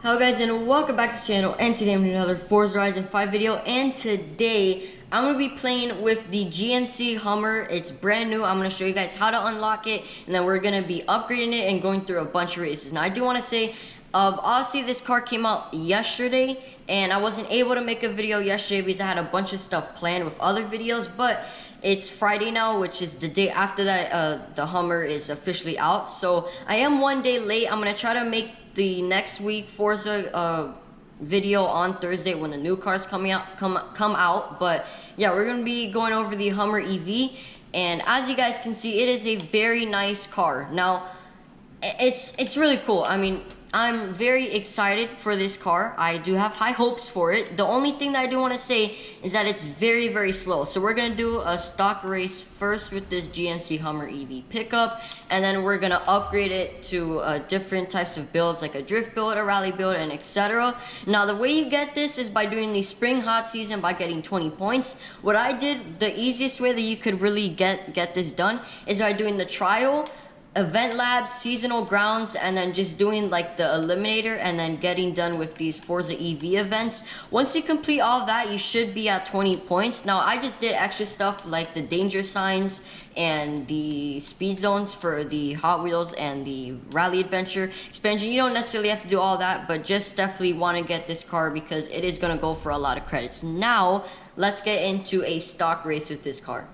Hello guys and welcome back to the channel, and today I'm doing another Forza Horizon 5 video, and today I'm going to be playing with the GMC Hummer. It's brand new. I'm going to show you guys how to unlock it, and then we're going to be upgrading it and going through a bunch of races. Now I do want to say, obviously this car came out yesterday and I wasn't able to make a video yesterday because I had a bunch of stuff planned with other videos, but it's Friday now, which is the day after that the Hummer is officially out. So I am one day late. I'm going to try to make the next week Forza video on Thursday when the new cars come out. But yeah, we're gonna be going over the Hummer EV, and as you guys can see, it is a very nice car. Now it's really cool. I mean, I'm very excited for this car. I do have high hopes for it. The only thing that I do want to say is that it's very slow. So we're gonna do a stock race first with this GMC Hummer EV pickup, and then we're gonna upgrade it to different types of builds, like a drift build, a rally build, and etc. Now the way you get this is by doing the spring hot season by getting 20 points. What I did, the easiest way that you could really get this done is by doing the trial, event labs, seasonal grounds, and then just doing like the eliminator, and then getting done with these Forza EV events. Once you complete all that, you should be at 20 points. Now I just did extra stuff like the danger signs and the speed zones for the Hot Wheels and the rally adventure expansion. You don't necessarily have to do all that, but just definitely want to get this car because it is going to go for a lot of credits. Now let's get into a stock race with this car.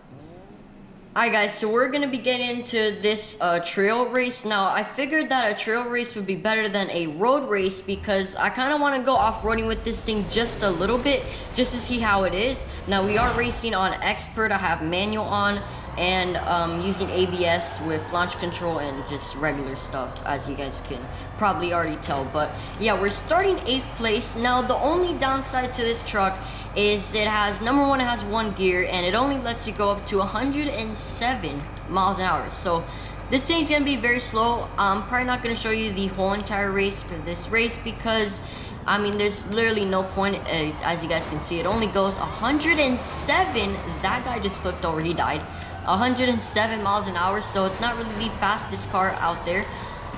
Alright guys, so we're going to be getting into this trail race. Now, I figured that a trail race would be better than a road race because I kind of want to go off-roading with this thing just a little bit, just to see how it is. Now, we are racing on Expert. I have manual on, and using ABS with launch control and just regular stuff, as you guys can probably already tell. But yeah, we're starting 8th place. Now, the only downside to this truck is it has, number one, it has one gear, and it only lets you go up to 107 miles an hour. So this thing's gonna be very slow. I'm probably not gonna show you the whole entire race for this race because I mean, there's literally no point. As you guys can see, it only goes 107. That guy just flipped over, he died. 107 miles an hour, so it's not really the fastest car out there.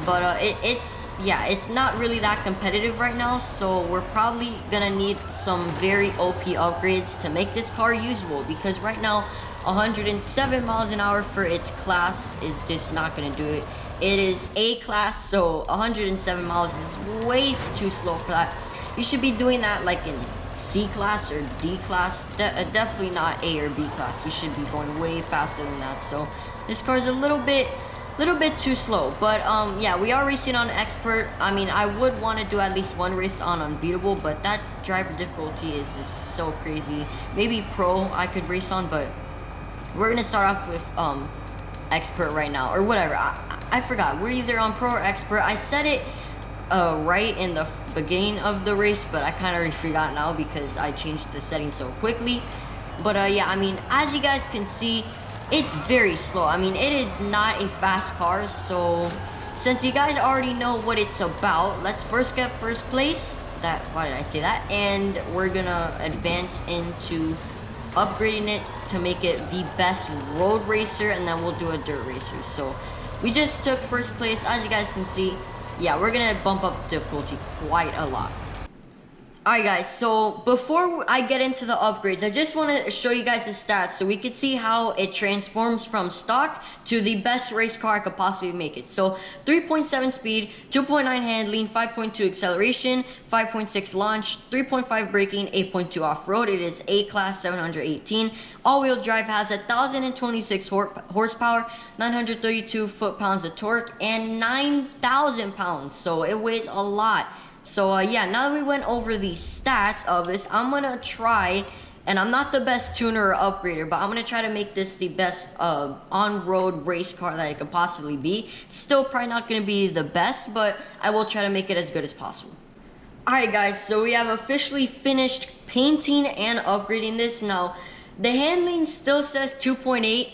But it's not really that competitive right now, so we're probably gonna need some very OP upgrades to make this car usable, because right now 107 miles an hour for its class is just not gonna do it. It is A class, so 107 miles is way too slow for that. You should be doing that like in C class or D class, definitely not A or B class. You should be going way faster than that. So this car is a little bit too slow. But yeah, we are racing on Expert. I mean, I would want to do at least one race on Unbeatable, but that driver difficulty is just so crazy. Maybe Pro I could race on, but we're gonna start off with Expert right now, or whatever. I forgot, we're either on Pro or Expert. I said it right in the beginning of the race, but I kind of already forgot now because I changed the settings so quickly. But yeah, I mean, as you guys can see, it's very slow. I mean, it is not a fast car. So since you guys already know what it's about, let's first get first place. Why did I say that? And we're gonna advance into upgrading it to make it the best road racer, and then we'll do a dirt racer. So we just took first place, as you guys can see. Yeah, we're gonna bump up difficulty quite a lot. Alright guys, so before I get into the upgrades, I just want to show you guys the stats so we can see how it transforms from stock to the best race car I could possibly make it. So 3.7 speed, 2.9 handling, 5.2 acceleration, 5.6 launch, 3.5 braking, 8.2 off-road. It is A class, 718. All-wheel drive has 1,026 horsepower, 932 foot-pounds of torque, and 9,000 pounds. So it weighs a lot. So yeah, now that we went over the stats of this, I'm gonna try, and I'm not the best tuner or upgrader, but I'm gonna try to make this the best on-road race car that it could possibly be. Still probably not gonna be the best, but I will try to make it as good as possible. Alright guys, so we have officially finished painting and upgrading this. Now, the handling still says 2.8.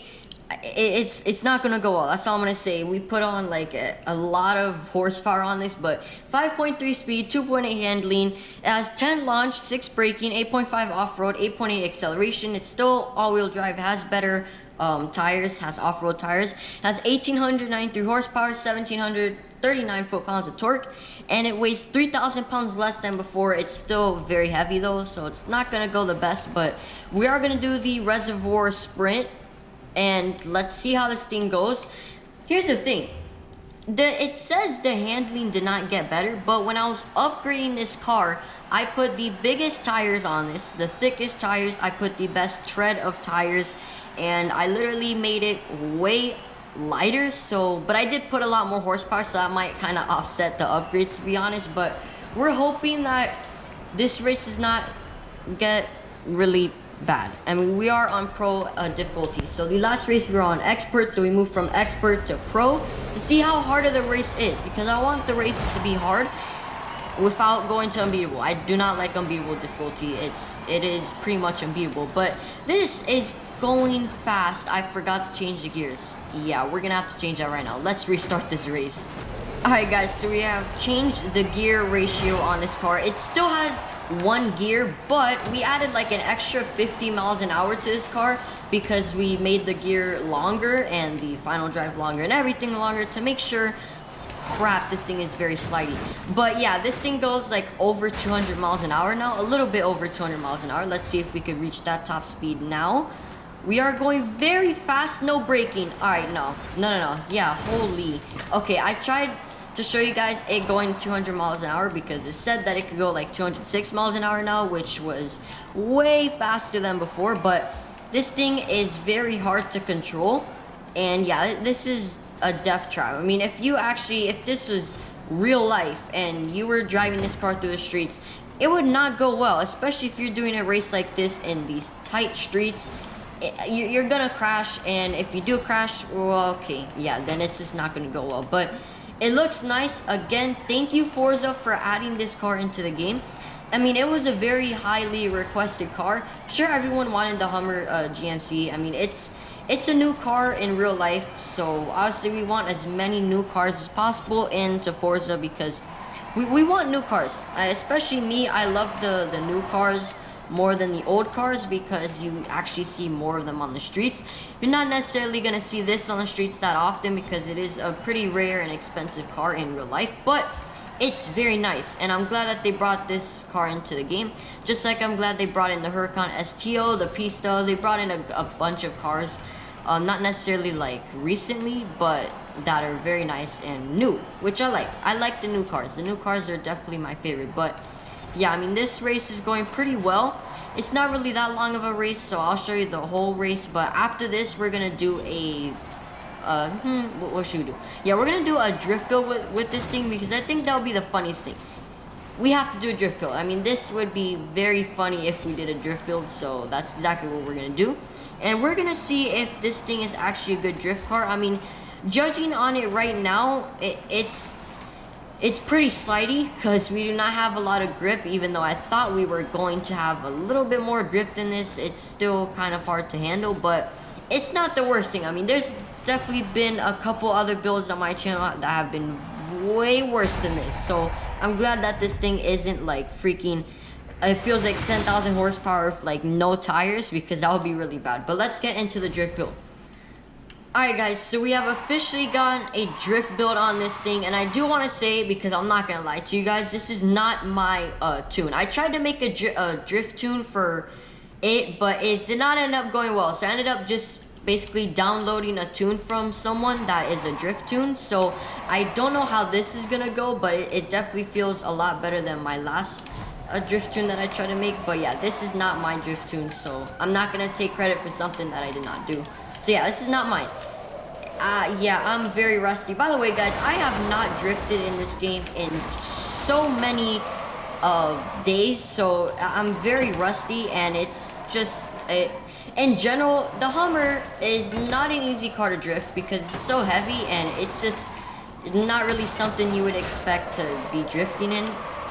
It's not gonna go well. That's all I'm gonna say. We put on like a lot of horsepower on this, but 5.3 speed, 2.8 handling. It has 10 launch, 6 braking, 8.5 off-road, 8.8 acceleration. It's still all-wheel drive. It has better tires, has off-road tires, has 1,893 horsepower, 1,700 39 foot-pounds of torque, and it weighs 3,000 pounds less than before. It's still very heavy though, so it's not gonna go the best, but we are gonna do the reservoir sprint, and let's see how this thing goes. Here's the thing. It says the handling did not get better, but when I was upgrading this car, I put the biggest tires on this, the thickest tires. I put the best tread of tires, and I literally made it way lighter. So, but I did put a lot more horsepower, so that might kind of offset the upgrades, to be honest. But we're hoping that this race does not get really bad. I mean, we are on pro difficulty. So the last race we were on expert, so we moved from expert to pro to see how hard the race is, because I want the races to be hard without going to unbeatable. I do not like unbeatable difficulty. It is pretty much unbeatable, but this is going fast. I forgot to change the gears. Yeah, we're gonna have to change that right now. Let's restart this race. Alright guys, so we have changed the gear ratio on this car. It still has one gear, but we added like an extra 50 miles an hour to this car because we made the gear longer and the final drive longer and everything longer to make sure. Crap, this thing is very slidey. But yeah, this thing goes like over 200 miles an hour now, a little bit over 200 miles an hour. Let's see if we could reach that top speed now. We are going very fast, no braking. All right, no. Yeah, holy. Okay, I tried to show you guys it going 200 miles an hour because it said that it could go like 206 miles an hour now, which was way faster than before. But this thing is very hard to control, and yeah, this is a death trap. I mean, if this was real life and you were driving this car through the streets, it would not go well, especially if you're doing a race like this in these tight streets. You're gonna crash, and if you do crash, well, okay, yeah, then it's just not gonna go well. But it looks nice. Again, thank you Forza for adding this car into the game. I mean, it was a very highly requested car. Sure, everyone wanted the Hummer GMC. I mean, it's a new car in real life, so obviously we want as many new cars as possible into Forza because we want new cars. Especially me, I love the new cars more than the old cars because you actually see more of them on the streets. You're not necessarily gonna see this on the streets that often because it is a pretty rare and expensive car in real life, but it's very nice, and I'm glad that they brought this car into the game. Just like I'm glad they brought in the Huracan STO, the Pista. They brought in a bunch of cars, not necessarily like recently, but that are very nice and new, which I like. I like the new cars. The new cars are definitely my favorite. But yeah, I mean, this race is going pretty well. It's not really that long of a race, so I'll show you the whole race. But after this, we're gonna do a what should we do? Yeah, we're gonna do a drift build with this thing because I think that would be the funniest thing. We have to do a drift build. I mean, this would be very funny if we did a drift build, so that's exactly what we're gonna do. And we're gonna see if this thing is actually a good drift car. I mean, judging on it right now, it's pretty slidey because we do not have a lot of grip. Even though I thought we were going to have a little bit more grip than this, it's still kind of hard to handle, but it's not the worst thing. I mean, there's definitely been a couple other builds on my channel that have been way worse than this, so I'm glad that this thing isn't like freaking, it feels like 10,000 horsepower with like no tires, because that would be really bad. But let's get into the drift build. Alright guys, so we have officially gotten a drift build on this thing, and I do want to say, because I'm not gonna lie to you guys, this is not my tune. I tried to make a drift tune for it, but it did not end up going well, so I ended up just basically downloading a tune from someone that is a drift tune. So I don't know how this is gonna go, but it definitely feels a lot better than my last drift tune that I tried to make. But yeah, this is not my drift tune, so I'm not gonna take credit for something that I did not do. So yeah, this is not mine. Yeah, I'm very rusty. By the way guys, I have not drifted in this game in so many days, so I'm very rusty, and it's just in general, the Hummer is not an easy car to drift because it's so heavy, and it's just not really something you would expect to be drifting in.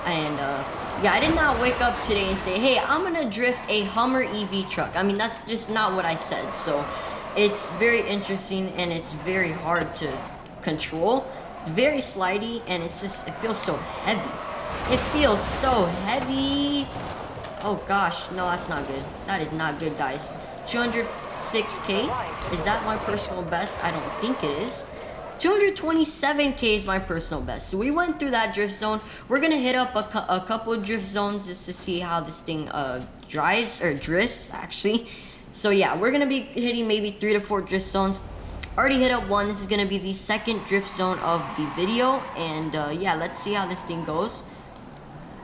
And yeah, I did not wake up today and say, hey, I'm gonna drift a Hummer EV truck. I mean, that's just not what I said. So it's very interesting, and it's very hard to control, very slidey, and it feels so heavy. It feels so heavy. Oh gosh, no, that's not good. That is not good, guys. 206K, is that my personal best? I don't think it is. 227k is my personal best. So we went through that drift zone. We're gonna hit up a couple of drift zones just to see how this thing drives or drifts actually. So yeah, we're gonna be hitting maybe 3 to 4 drift zones. Already hit up one. This is gonna be the second drift zone of the video, and yeah, let's see how this thing goes.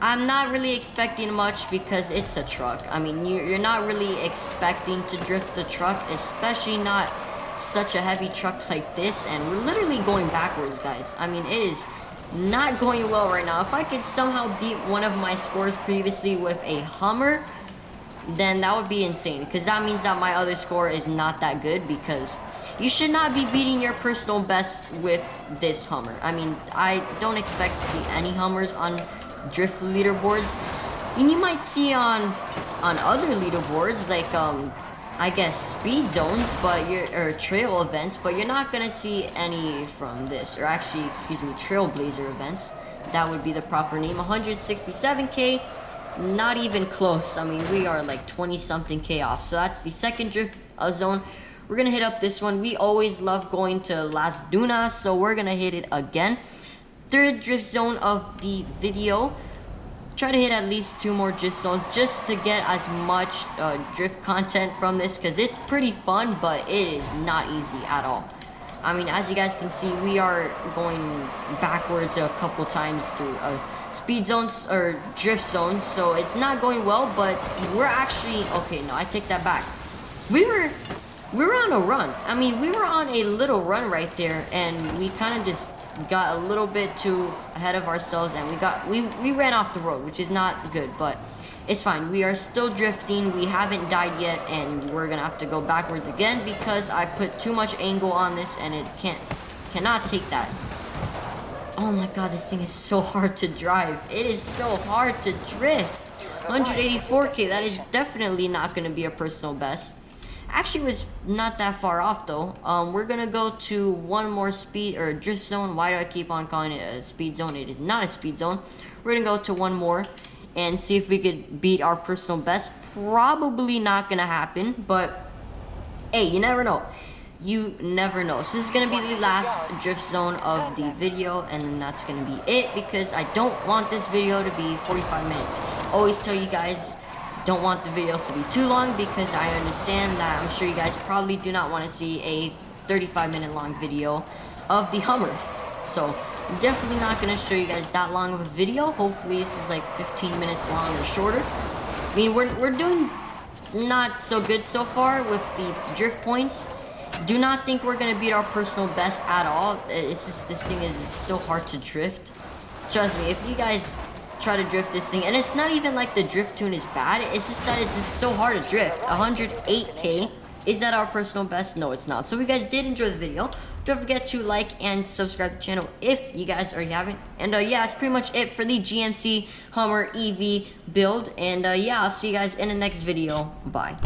I'm not really expecting much because it's a truck. I mean, you're not really expecting to drift the truck, especially not such a heavy truck like this, and we're literally going backwards, guys. I mean, it is not going well right now. If I could somehow beat one of my scores previously with a Hummer, then that would be insane, because that means that my other score is not that good, because you should not be beating your personal best with this Hummer. I mean, I don't expect to see any Hummers on drift leaderboards. And you might see on other leaderboards, like I guess speed zones, but or trail events, but you're not gonna see any from this, or actually, excuse me, trailblazer events. That would be the proper name. 167k, not even close. I mean, we are like 20 something k off. So that's the second drift zone. We're gonna hit up this one. We always love going to Las Dunas, so we're gonna hit it again. Third drift zone of the video. Try to hit at least 2 more drift zones just to get as much drift content from this, because it's pretty fun, but it is not easy at all. I mean, as you guys can see, we are going backwards a couple times through speed zones or drift zones, so it's not going well, but we're actually okay. No, I take that back. We were on a run. I mean, we were on a little run right there, and we kind of just got a little bit too ahead of ourselves, and we ran off the road, which is not good, but it's fine. We are still drifting. We haven't died yet, and we're gonna have to go backwards again because I put too much angle on this, and it cannot take that. Oh my god, this thing is so hard to drive. It is so hard to drift. 184k, that is definitely not gonna be a personal best. Actually was not that far off though. We're gonna go to one more speed or drift zone. Why do I keep on calling it a speed zone? It is not a speed zone. We're gonna go to one more and see if we could beat our personal best. Probably not gonna happen, but hey, you never know. You never know. So this is gonna be the last drift zone of the video, and then that's gonna be it, because I don't want this video to be 45 minutes. Always tell you guys, don't want the videos to be too long, because I understand that I'm sure you guys probably do not want to see a 35-minute long video of the Hummer. So I'm definitely not going to show you guys that long of a video. Hopefully this is like 15 minutes long or shorter. I mean, we're doing not so good so far with the drift points. Do not think we're going to beat our personal best at all. It's just, this thing is so hard to drift. Trust me, if you guys try to drift this thing, and it's not even like the drift tune is bad, it's just that it's just so hard to drift. 108k, is that our personal best? No, it's not. So if you guys did enjoy the video, don't forget to like and subscribe to the channel if you guys already haven't. And yeah, that's pretty much it for the GMC Hummer EV build, and yeah, I'll see you guys in the next video. Bye.